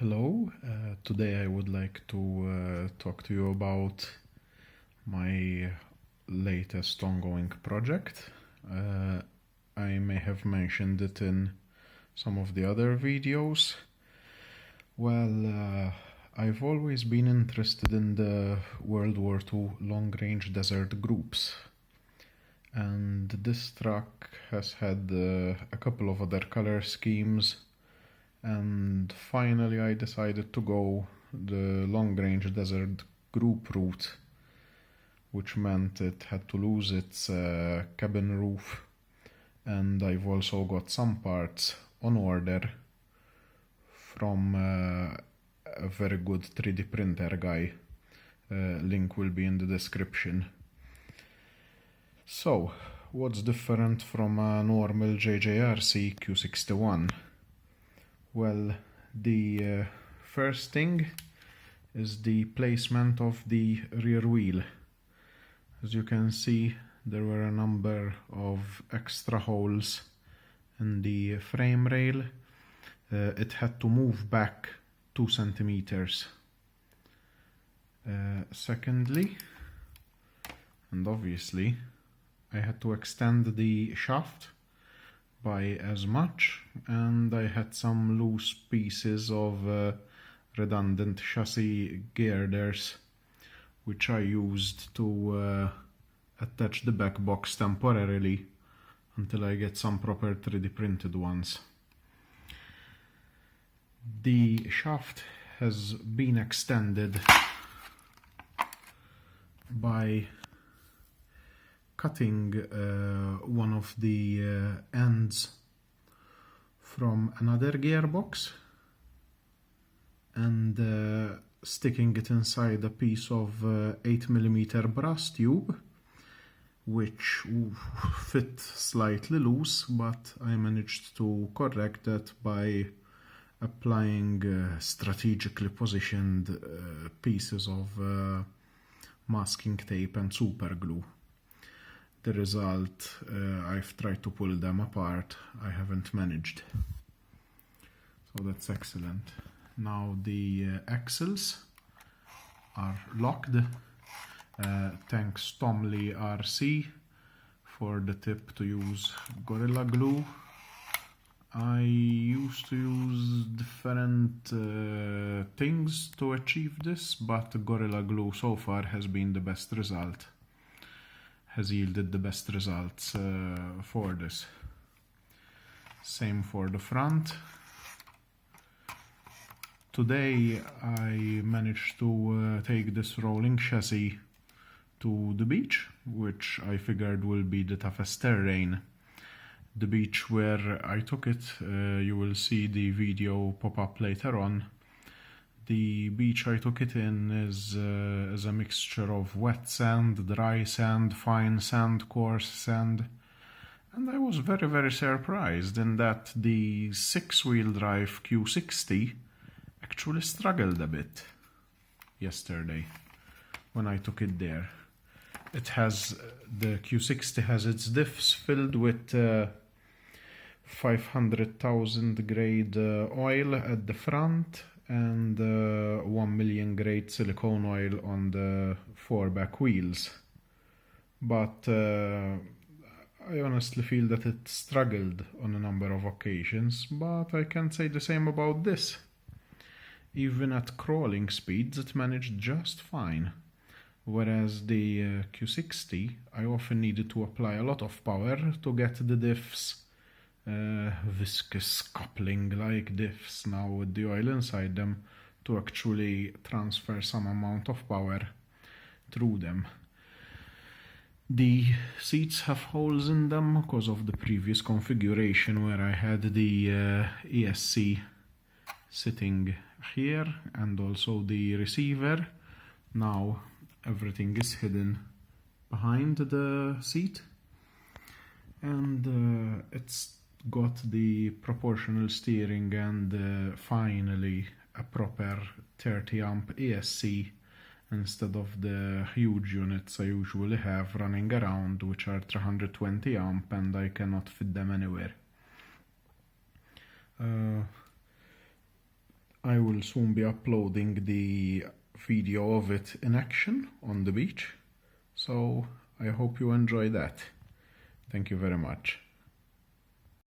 Hello, today I would like to talk to you about my latest ongoing project. I may have mentioned it in some of the other videos. Well, I've always been interested in the World War II long-range desert groups, and this truck has had a couple of other color schemes. And finally I decided to go the long-range desert group route, which meant it had to lose its cabin roof, and I've also got some parts on order from a very good 3D printer guy. Link will be in the description. So, what's different from a normal JJRC Q61? Well, the first thing is the placement of the rear wheel. As you can see, there were a number of extra holes in the frame rail. It had to move back 2 centimeters. Secondly, and obviously, I had to extend the shaft by as much, and I had some loose pieces of redundant chassis girders, which I used to attach the back box temporarily until I get some proper 3D printed ones. The shaft has been extended by cutting one of the ends from another gearbox and sticking it inside a piece of 8mm brass tube, which fit slightly loose, but I managed to correct that by applying strategically positioned pieces of masking tape and super glue. The result, I've tried to pull them apart, I haven't managed. So that's excellent. Now the axles are locked. Thanks Tom Lee RC for the tip to use Gorilla Glue. I used to use different things to achieve this, but Gorilla Glue so far has been the best result. Has yielded the best results for this. Same for the front. Today I managed to take this rolling chassis to the beach, which I figured will be the toughest terrain. The beach where I took it, you will see the video pop up later on. The beach I took it in is a mixture of wet sand, dry sand, fine sand, coarse sand, and I was very surprised in that the 6-wheel drive Q60 actually struggled a bit yesterday when I took it there. The Q60 has its diffs filled with 500,000 grade oil at the front and 1 million grade silicone oil on the 4 back wheels. But I honestly feel that it struggled on a number of occasions, but I can't say the same about this. Even at crawling speeds it managed just fine. Whereas the Q60, I often needed to apply a lot of power to get the diffs viscous coupling like diffs now with the oil inside them to actually transfer some amount of power through them. The seats have holes in them because of the previous configuration where I had the ESC sitting here and also the receiver. Now everything is hidden behind the seat, and it's got the proportional steering and finally a proper 30 amp ESC instead of the huge units I usually have running around, which are 320 amp and I cannot fit them anywhere. I will soon be uploading the video of it in action on the beach, so I hope you enjoy that. Thank you very much.